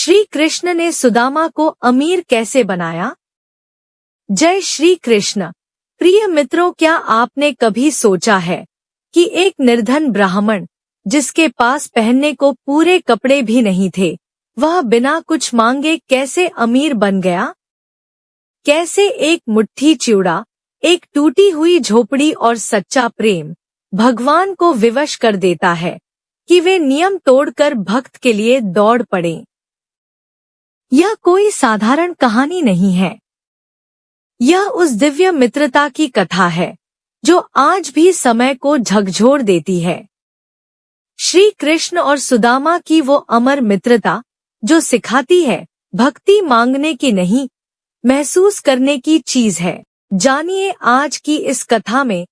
श्री कृष्ण ने सुदामा को अमीर कैसे बनाया? जय श्री कृष्ण। प्रिय मित्रों, क्या आपने कभी सोचा है कि एक निर्धन ब्राह्मण जिसके पास पहनने को पूरे कपड़े भी नहीं थे, वह बिना कुछ मांगे कैसे अमीर बन गया? कैसे एक मुट्ठी चिवड़ा, एक टूटी हुई झोपड़ी और सच्चा प्रेम भगवान को विवश कर देता है कि वे नियम तोड़कर भक्त के लिए दौड़ पड़ें। यह कोई साधारण कहानी नहीं है। यह उस दिव्य मित्रता की कथा है जो आज भी समय को झकझोर देती है। श्री कृष्ण और सुदामा की वो अमर मित्रता जो सिखाती है भक्ति मांगने की नहीं, महसूस करने की चीज है। जानिए आज की इस कथा में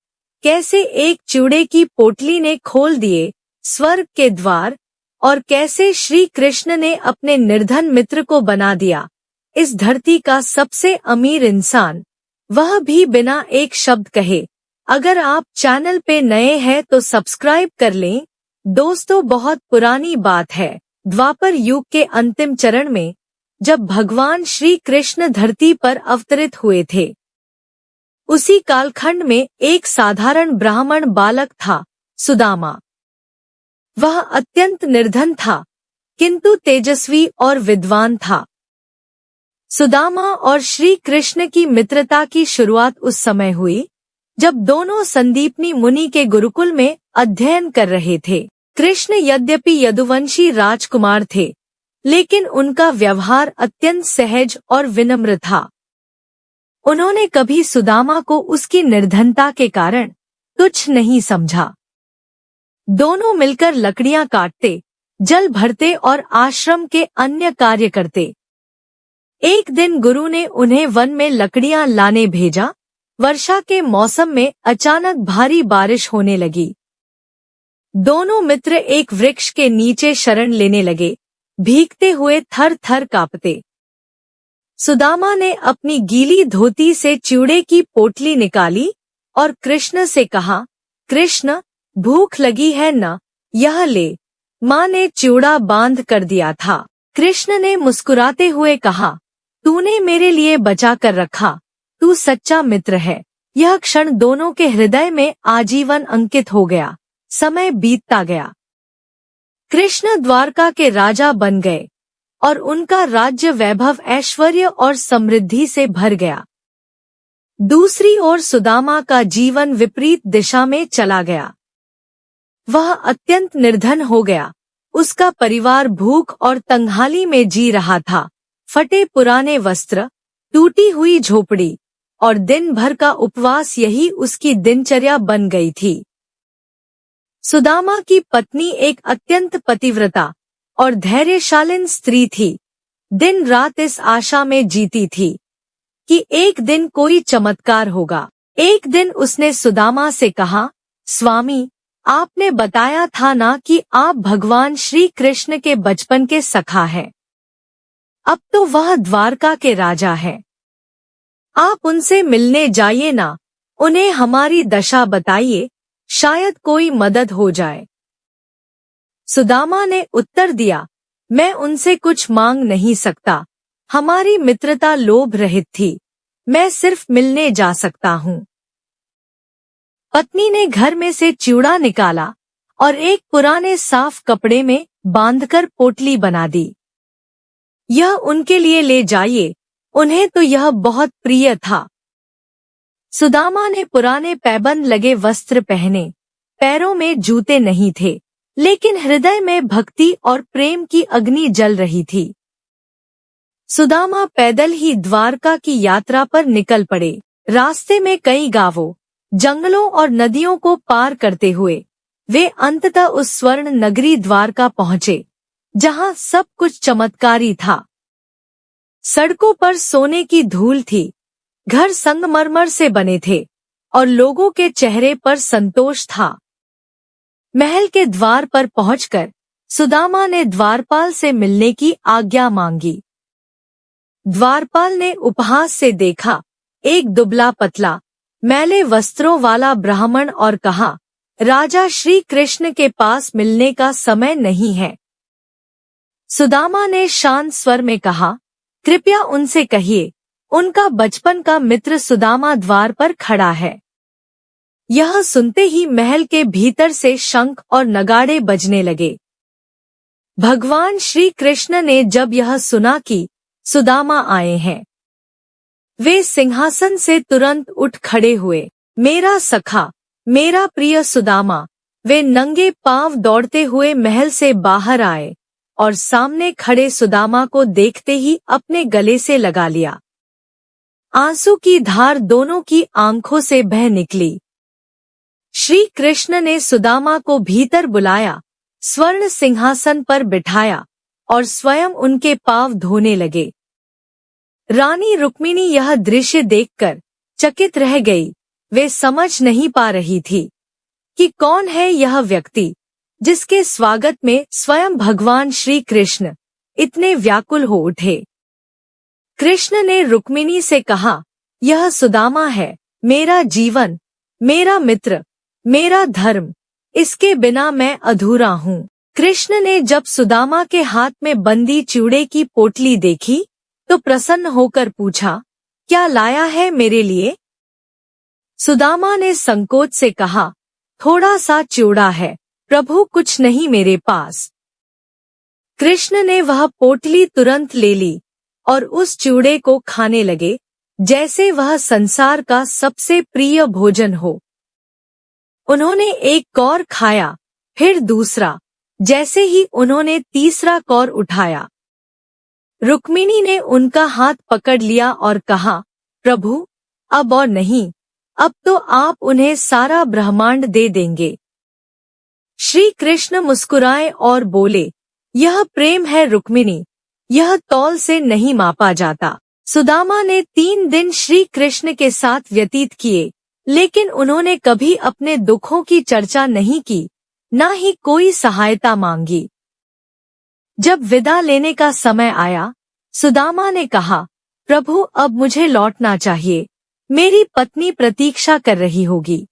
कैसे एक चिवड़े की पोटली ने खोल दिए स्वर्ग के द्वार और कैसे श्री कृष्ण ने अपने निर्धन मित्र को बना दिया इस धरती का सबसे अमीर इंसान, वह भी बिना एक शब्द कहे। अगर आप चैनल पे नए हैं तो सब्सक्राइब कर लें। दोस्तों, बहुत पुरानी बात है। द्वापर युग के अंतिम चरण में जब भगवान श्री कृष्ण धरती पर अवतरित हुए थे, उसी कालखंड में एक साधारण ब्राह्मण बालक था, सुदामा। वह अत्यंत निर्धन था, किंतु तेजस्वी और विद्वान था। सुदामा और श्री कृष्ण की मित्रता की शुरुआत उस समय हुई जब दोनों संदीपनी मुनि के गुरुकुल में अध्ययन कर रहे थे। कृष्ण यद्यपि यदुवंशी राजकुमार थे, लेकिन उनका व्यवहार अत्यंत सहज और विनम्र था। उन्होंने कभी सुदामा को उसकी निर्धनता के कारण तुच्छ नहीं समझा। दोनों मिलकर लकड़ियां काटते, जल भरते और आश्रम के अन्य कार्य करते। एक दिन गुरु ने उन्हें वन में लकड़ियां लाने भेजा। वर्षा के मौसम में अचानक भारी बारिश होने लगी। दोनों मित्र एक वृक्ष के नीचे शरण लेने लगे, भीगते हुए थर थर कांपते। सुदामा ने अपनी गीली धोती से चिवड़े की पोटली निकाली और कृष्ण से कहा, कृष्ण, भूख लगी है न? यह ले। माँ ने चिवड़ा बांध कर दिया था। कृष्ण ने मुस्कुराते हुए कहा, तूने मेरे लिए बचा कर रखा, तू सच्चा मित्र है। यह क्षण दोनों के हृदय में आजीवन अंकित हो गया। समय बीतता गया। कृष्ण द्वारका के राजा बन गए और उनका राज्य वैभव, ऐश्वर्य और समृद्धि से भर गया। दूसरी ओर सुदामा का जीवन विपरीत दिशा में चला गया। वह अत्यंत निर्धन हो गया। उसका परिवार भूख और तंगहाली में जी रहा था। फटे पुराने वस्त्र, टूटी हुई झोपड़ी और दिन भर का उपवास, यही उसकी दिनचर्या बन गई थी। सुदामा की पत्नी एक अत्यंत पतिव्रता और धैर्यशालिन स्त्री थी। दिन रात इस आशा में जीती थी कि एक दिन कोई चमत्कार होगा। एक दिन उसने सुदामा से कहा, स्वामी, आपने बताया था ना कि आप भगवान श्री कृष्ण के बचपन के सखा हैं। अब तो वह द्वारका के राजा हैं। आप उनसे मिलने जाइए ना, उन्हें हमारी दशा बताइए, शायद कोई मदद हो जाए। सुदामा ने उत्तर दिया, मैं उनसे कुछ मांग नहीं सकता। हमारी मित्रता लोभ रहित थी। मैं सिर्फ मिलने जा सकता हूँ। पत्नी ने घर में से चिवड़ा निकाला और एक पुराने साफ कपड़े में बांधकर पोटली बना दी। यह उनके लिए ले जाइए, उन्हें तो यह बहुत प्रिय था। सुदामा ने पुराने पैबंद लगे वस्त्र पहने। पैरों में जूते नहीं थे, लेकिन हृदय में भक्ति और प्रेम की अग्नि जल रही थी। सुदामा पैदल ही द्वारका की यात्रा पर निकल पड़े। रास्ते में कई गांवों, जंगलों और नदियों को पार करते हुए वे अंततः उस स्वर्ण नगरी द्वारका पहुँचे, जहाँ सब कुछ चमत्कारी था। सड़कों पर सोने की धूल थी, घर संगमरमर से बने थे और लोगों के चेहरे पर संतोष था। महल के द्वार पर पहुंचकर सुदामा ने द्वारपाल से मिलने की आज्ञा मांगी। द्वारपाल ने उपहास से देखा एक दुबला पतला मैले वस्त्रों वाला ब्राह्मण और कहा, राजा श्री कृष्ण के पास मिलने का समय नहीं है। सुदामा ने शांत स्वर में कहा, कृपया उनसे कहिए, उनका बचपन का मित्र सुदामा द्वार पर खड़ा है। यह सुनते ही महल के भीतर से शंख और नगाड़े बजने लगे। भगवान श्री कृष्ण ने जब यह सुना कि सुदामा आए हैं, वे सिंहासन से तुरंत उठ खड़े हुए। मेरा सखा, मेरा प्रिय सुदामा, वे नंगे पांव दौड़ते हुए महल से बाहर आए और सामने खड़े सुदामा को देखते ही अपने गले से लगा लिया। आंसू की धार दोनों की आंखों से बह निकली। श्री कृष्ण ने सुदामा को भीतर बुलाया, स्वर्ण सिंहासन पर बिठाया और स्वयं उनके पांव धोने लगे। रानी रुक्मिणी यह दृश्य देखकर चकित रह गई। वे समझ नहीं पा रही थी कि कौन है यह व्यक्ति जिसके स्वागत में स्वयं भगवान श्री कृष्ण इतने व्याकुल हो उठे। कृष्ण ने रुक्मिणी से कहा, यह सुदामा है, मेरा जीवन, मेरा मित्र, मेरा धर्म, इसके बिना मैं अधूरा हूँ। कृष्ण ने जब सुदामा के हाथ में बंदी चूड़े की पोटली देखी तो प्रसन्न होकर पूछा, क्या लाया है मेरे लिए? सुदामा ने संकोच से कहा, थोड़ा सा चूड़ा है प्रभु, कुछ नहीं मेरे पास। कृष्ण ने वह पोटली तुरंत ले ली और उस चूड़े को खाने लगे जैसे वह संसार का सबसे प्रिय भोजन हो। उन्होंने एक कौर खाया, फिर दूसरा। जैसे ही उन्होंने तीसरा कौर उठाया, रुक्मिणी ने उनका हाथ पकड़ लिया और कहा, प्रभु, अब और नहीं, अब तो आप उन्हें सारा ब्रह्मांड दे देंगे। श्री कृष्ण मुस्कुराए और बोले, यह प्रेम है रुक्मिणी, यह तौल से नहीं मापा जाता। सुदामा ने 3 दिन श्री कृष्ण के साथ व्यतीत किए, लेकिन उन्होंने कभी अपने दुखों की चर्चा नहीं की, न ही कोई सहायता मांगी। जब विदा लेने का समय आया, सुदामा ने कहा, प्रभु, अब मुझे लौटना चाहिए, मेरी पत्नी प्रतीक्षा कर रही होगी।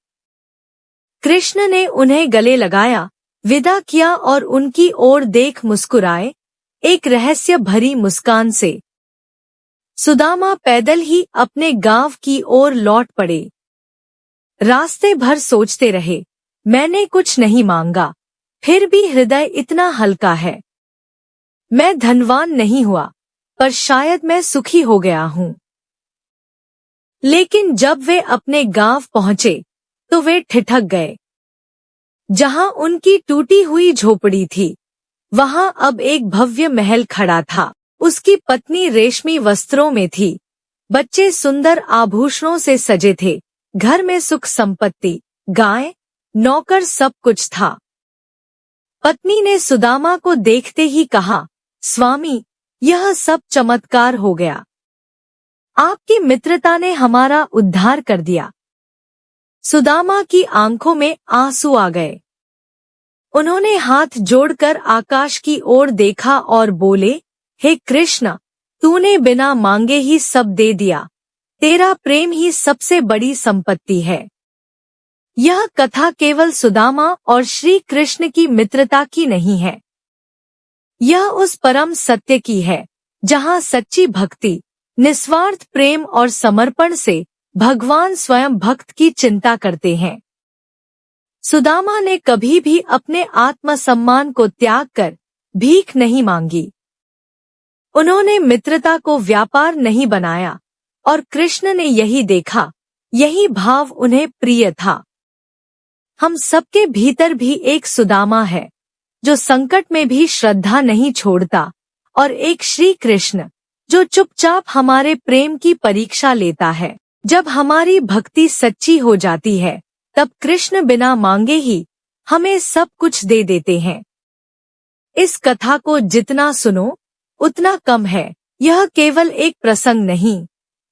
कृष्ण ने उन्हें गले लगाया, विदा किया और उनकी ओर देख मुस्कुराए, एक रहस्य भरी मुस्कान से। सुदामा पैदल ही अपने गांव की ओर लौट पड़े। रास्ते भर सोचते रहे, मैंने कुछ नहीं मांगा, फिर भी हृदय इतना हल्का है। मैं धनवान नहीं हुआ, पर शायद मैं सुखी हो गया हूँ। लेकिन जब वे अपने गांव पहुंचे तो वे ठिठक गए। जहां उनकी टूटी हुई झोपड़ी थी, वहां अब एक भव्य महल खड़ा था। उसकी पत्नी रेशमी वस्त्रों में थी, बच्चे सुंदर आभूषणों से सजे थे, घर में सुख संपत्ति, गाय, नौकर, सब कुछ था। पत्नी ने सुदामा को देखते ही कहा, स्वामी, यह सब चमत्कार हो गया। आपकी मित्रता ने हमारा उद्धार कर दिया। सुदामा की आंखों में आंसू आ गए। उन्होंने हाथ जोड़कर आकाश की ओर देखा और बोले, हे कृष्ण, तूने बिना मांगे ही सब दे दिया, तेरा प्रेम ही सबसे बड़ी संपत्ति है। यह कथा केवल सुदामा और श्री कृष्ण की मित्रता की नहीं है, यह उस परम सत्य की है जहां सच्ची भक्ति, निस्वार्थ प्रेम और समर्पण से भगवान स्वयं भक्त की चिंता करते हैं। सुदामा ने कभी भी अपने आत्मसम्मान को त्याग कर भीख नहीं मांगी। उन्होंने मित्रता को व्यापार नहीं बनाया और कृष्ण ने यही देखा, यही भाव उन्हें प्रिय था। हम सबके भीतर भी एक सुदामा है जो संकट में भी श्रद्धा नहीं छोड़ता, और एक श्री कृष्ण जो चुपचाप हमारे प्रेम की परीक्षा लेता है। जब हमारी भक्ति सच्ची हो जाती है, तब कृष्ण बिना मांगे ही हमें सब कुछ दे देते हैं। इस कथा को जितना सुनो उतना कम है। यह केवल एक प्रसंग नहीं,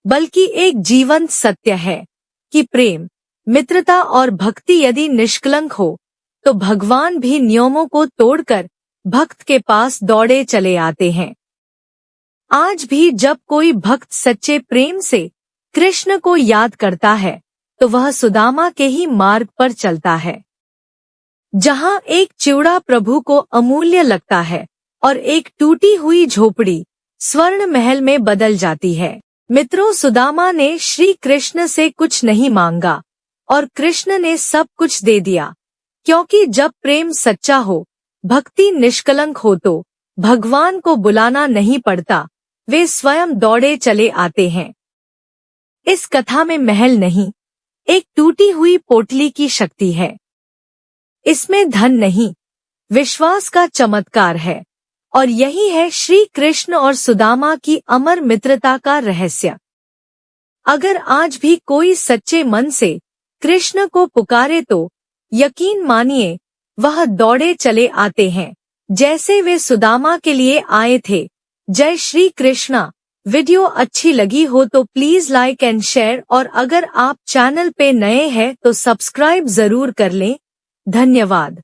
बल्कि एक जीवंत सत्य है कि प्रेम, मित्रता और भक्ति यदि निष्कलंक हो तो भगवान भी नियमों को तोड़कर भक्त के पास दौड़े चले आते हैं। आज भी जब कोई भक्त सच्चे प्रेम से कृष्ण को याद करता है तो वह सुदामा के ही मार्ग पर चलता है। जहां एक चिवड़ा प्रभु को अमूल्य लगता है, और एक टूटी हुई झोपड़ी स्वर्ण महल में बदल जाती है। मित्रों, सुदामा ने श्री कृष्ण से कुछ नहीं मांगा और कृष्ण ने सब कुछ दे दिया, क्योंकि जब प्रेम सच्चा हो, भक्ति निष्कलंक हो तो भगवान को बुलाना नहीं पड़ता, वे स्वयं दौड़े चले आते हैं। इस कथा में महल नहीं, एक टूटी हुई पोटली की शक्ति है। इसमें धन नहीं, विश्वास का चमत्कार है, और यही है श्री कृष्ण और सुदामा की अमर मित्रता का रहस्य। अगर आज भी कोई सच्चे मन से कृष्ण को पुकारे तो यकीन मानिए वह दौड़े चले आते हैं, जैसे वे सुदामा के लिए आए थे। जय श्री कृष्णा। वीडियो अच्छी लगी हो तो प्लीज लाइक एंड शेयर, और अगर आप चैनल पे नए हैं तो सब्सक्राइब जरूर कर लें। धन्यवाद।